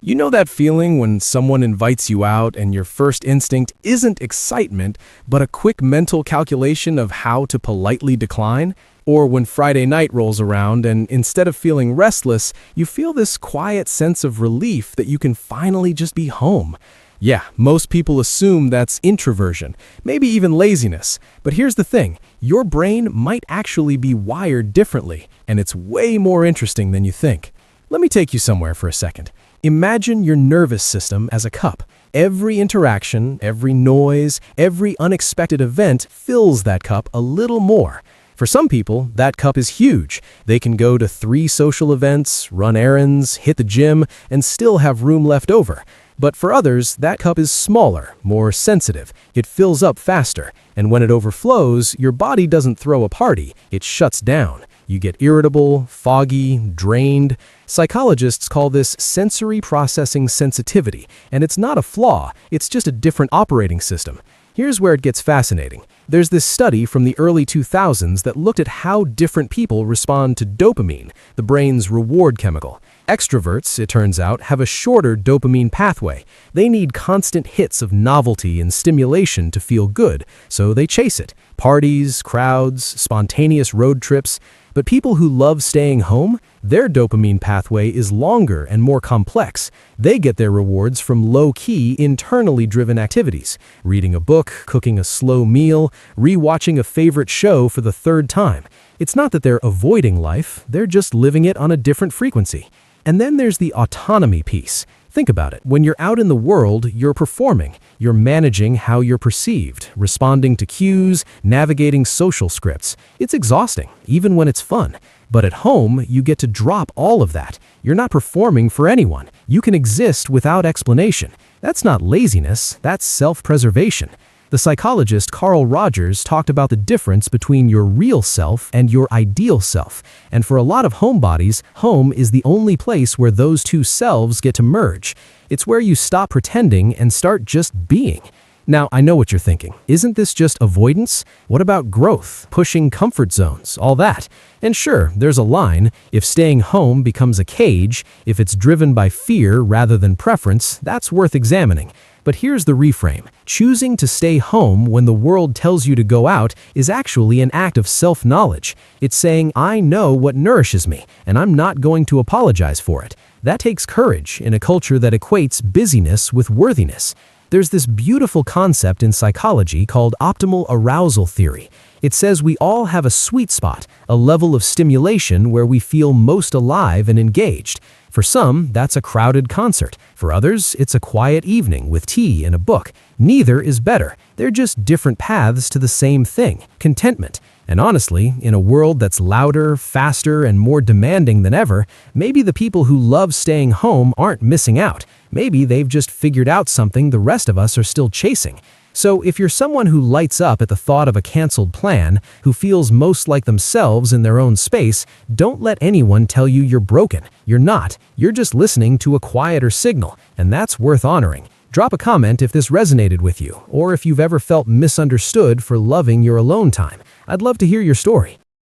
You know that feeling when someone invites you out and your first instinct isn't excitement, but a quick mental calculation of how to politely decline? Or when Friday night rolls around and instead of feeling restless, you feel this quiet sense of relief that you can finally just be home? Yeah, most people assume that's introversion, maybe even laziness. But here's the thing, your brain might actually be wired differently, and it's way more interesting than you think. Let me take you somewhere for a second. Imagine your nervous system as a cup. Every interaction, every noise, every unexpected event fills that cup a little more. For some people, that cup is huge. They can go to 3 social events, run errands, hit the gym, and still have room left over. But for others, that cup is smaller, more sensitive. It fills up faster, and when it overflows, your body doesn't throw a party, it shuts down. You get irritable, foggy, drained. Psychologists call this sensory processing sensitivity, and it's not a flaw, it's just a different operating system. Here's where it gets fascinating. There's this study from the early 2000s that looked at how different people respond to dopamine, the brain's reward chemical. Extroverts, it turns out, have a shorter dopamine pathway. They need constant hits of novelty and stimulation to feel good, so they chase it. Parties, crowds, spontaneous road trips. But people who love staying home, their dopamine pathway is longer and more complex. They get their rewards from low-key, internally driven activities. Reading a book, cooking a slow meal, rewatching a favorite show for the 3rd time. It's not that they're avoiding life, they're just living it on a different frequency. And then there's the autonomy piece. Think about it. When you're out in the world, you're performing. You're managing how you're perceived, responding to cues, navigating social scripts. It's exhausting, even when it's fun. But at home, you get to drop all of that. You're not performing for anyone. You can exist without explanation. That's not laziness, that's self-preservation. The psychologist Carl Rogers talked about the difference between your real self and your ideal self. And for a lot of homebodies, home is the only place where those two selves get to merge. It's where you stop pretending and start just being. Now, I know what you're thinking. Isn't this just avoidance? What about growth, pushing comfort zones, all that? And sure, there's a line. If staying home becomes a cage, if it's driven by fear rather than preference, that's worth examining. But here's the reframe. Choosing to stay home when the world tells you to go out is actually an act of self-knowledge. It's saying, I know what nourishes me, and I'm not going to apologize for it. That takes courage in a culture that equates busyness with worthiness. There's this beautiful concept in psychology called optimal arousal theory. It says we all have a sweet spot, a level of stimulation where we feel most alive and engaged. For some, that's a crowded concert. For others, it's a quiet evening with tea and a book. Neither is better. They're just different paths to the same thing, contentment. And honestly, in a world that's louder, faster, and more demanding than ever, maybe the people who love staying home aren't missing out. Maybe they've just figured out something the rest of us are still chasing. So if you're someone who lights up at the thought of a canceled plan, who feels most like themselves in their own space, don't let anyone tell you you're broken. You're not. You're just listening to a quieter signal, and that's worth honoring. Drop a comment if this resonated with you, or if you've ever felt misunderstood for loving your alone time. I'd love to hear your story.